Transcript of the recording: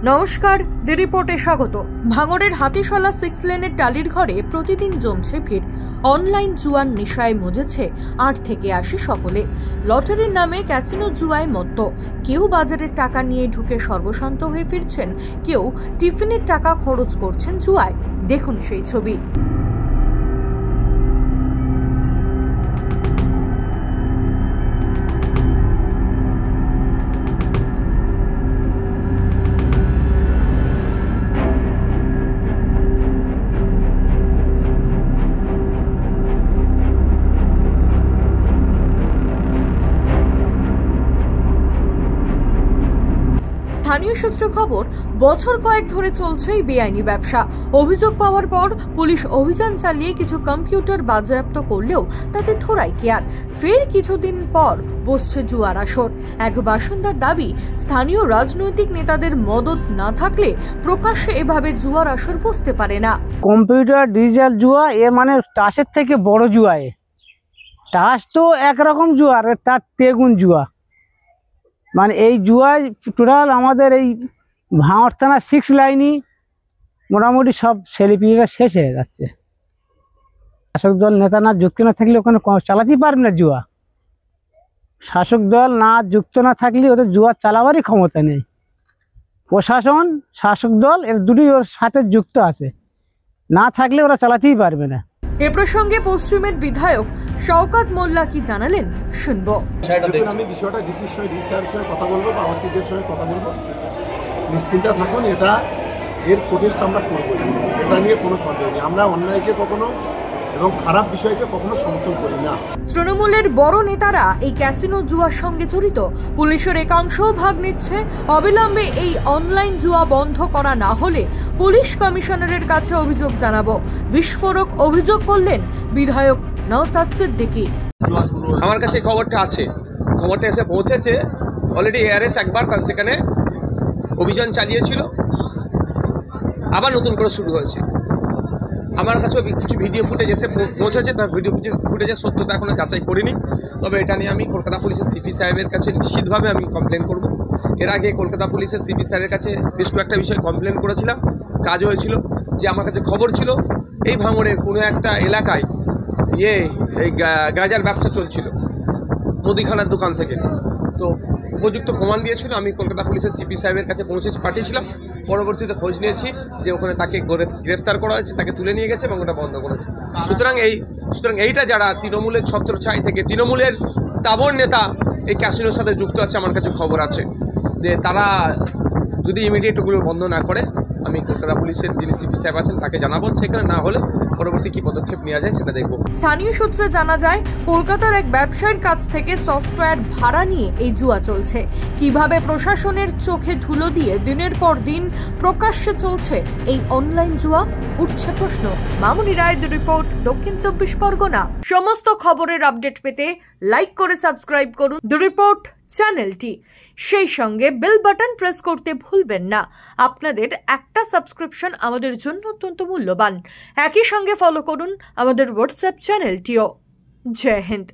নমস্কার, দি রিপোর্টে স্বাগত। ভাঙড়ের হাতিশালা 6 লেনের টালির ঘরে প্রতিদিন জমছে ভিড়। অনলাইন জুয়ার নেশায় মজেছে 8 থেকে 80 সকলে। লটারির নামে ক্যাসিনো জুয়ায় মত্ত। কেউ বাজারের টাকা নিয়ে ঢুকে সর্বশান্ত হয়ে ফিরছেন, কেউ টিফিনের টাকা খরচ করছেন জুয়ায়। দেখুন সেই ছবি। স্থানীয় সূত্রে খবর, বছর কয়েক ধরে চলছে এই বেআইনি ব্যবসা। অভিযোগ পাওয়ার পর পুলিশ অভিযান চালিয়ে কিছু কম্পিউটার বাজেয়াপ্ত করলেও তাতে থোড়াই কেয়ার। ফের কিছুদিন পর বসছে জুয়ার আসর। এক বাসিন্দার দাবি, স্থানীয় রাজনৈতিক নেতাদের মদত না থাকলে প্রকাশ্যে এভাবে জুয়ার আসর বসতে পারে না। কম্পিউটার ডিজিটাল জুয়া এর মানে টাসের থেকে বড় জুয়া। টাস তো একরকম জুয়া, আর তার তেগুন জুয়া। মানে এই জুয়ায় টোটাল আমাদের এই ভাঙড় থানা 6 লাইনই মোটামুটি সব ছেলেপিলেরা শেষ হয়ে যাচ্ছে। শাসক দল নেতা না যুক্ত না থাকলে ওখানে চালাতেই পারবে না জুয়া। শাসক দল না যুক্ত না থাকলে ওদের জুয়া চালাবারই ক্ষমতা নেই। প্রশাসন, শাসক দল এর দুটোই ওর সাথে যুক্ত আছে, না থাকলে ওরা চালাতেই পারবে না। এ প্রসঙ্গে পশ্চিমের বিধায়ক শওকত মোল্লা কি জানালেন শুনবো। আমি বিষয়টা ডিসির সঙ্গে কথা বলবো বা আবাসিকদের সঙ্গে কথা বলবো। নিশ্চিন্তা থাকুন, এর প্রচেষ্টা আমরা করবো। এটা নিয়ে কোনো সন্দেহ নেই। আমরা অন্যায়কে কখনো এবং খারাপ বিষয়কে কখনো সমর্থন করি না। তৃণমূলের বড় নেতারা এই ক্যাসিনো জুয়ার সঙ্গে জড়িত। পুলিশের একাংশও ভাগ নিচ্ছে। অবিলম্বে এই অনলাইন জুয়া বন্ধ করা না হলে পুলিশ কমিশনারের কাছে অভিযোগ জানাবো। বিস্ফোরক অভিযোগ করলেন বিধায়ক নওসাদ সিদ্দিকী। আমার কাছে খবরটা আছে, খবরটা এসে পৌঁছেছে। অলরেডি এআরএস একবার সেখানে অভিযান চালিয়েছিল, আবার নতুন করে শুরু হয়েছে। আমার কাছেও কিছু ভিডিও ফুটেজ এসে পৌঁছেছে, তার ভিডিও ফুটেজের সত্যতা এখনও যাচাই করিনি। তবে এটা নিয়ে আমি কলকাতা পুলিশের সিপি সাহেবের কাছে নিশ্চিতভাবে আমি কমপ্লেন করব। এর আগে কলকাতা পুলিশের সিপি স্যারের কাছে বেশ কয়েকটা বিষয়ে কমপ্লেন করেছিলাম, কাজ হয়েছিল। যে আমার কাছে খবর ছিল এই ভাঙড়ের কোনো একটা এলাকায় এই গাঁজার ব্যবসা চলছিল মুদিখানার দোকান থেকে। তো উপযুক্ত প্রমাণ দিয়েছিল, আমি কলকাতা পুলিশের সিপি সাহেবের কাছে পাঠিয়েছিলাম। পরবর্তীতে খোঁজ নিয়েছি যে ওখানে তাকে গ্রেফতার করা হয়েছে, তাকে তুলে নিয়ে গেছে এবং ওটা বন্ধ করেছে। সুতরাং এইটা যারা তৃণমূলের ছত্রছায়া থেকে তৃণমূলের তাবড় নেতা এই ক্যাসিনোর সাথে যুক্ত আছে, আমার কাছে খবর আছে যে তারা যদি ইমিডিয়েট ওগুলো বন্ধ না করে আমি কলকাতা পুলিশের যিনি সিপি সাহেব আছেন তাকে জানাবো। সেখানে না হলে পরবর্তী কি পদক্ষেপ নেওয়া যায় সেটা দেখব। স্থানীয় সূত্রে জানা যায়, কলকাতার এক ব্যবসায়ীর কাছ থেকে সফটওয়্যার ভাড়া নিয়ে এই জুয়া চলছে। কিভাবে প্রশাসনের চোখে ধুলো দিয়ে দিনের পর দিন প্রকাশ্যে চলছে এই অনলাইন জুয়া, উঠছে প্রশ্ন। মামুনি রায়, দি রিপোর্ট, দক্ষিণ 24 পরগনা। সমস্ত খবরের আপডেট পেতে লাইক করে সাবস্ক্রাইব করুন দি রিপোর্ট চ্যানেলটি। সেই সঙ্গে বেল বাটন প্রেস করতে ভুলবেন না। আপনাদের একটা সাবস্ক্রিপশন আমাদের জন্য অত্যন্ত মূল্যবান। একই সঙ্গে ফলো করুন আমাদের হোয়াটসঅ্যাপ চ্যানেলটিও। জয় হিন্দ।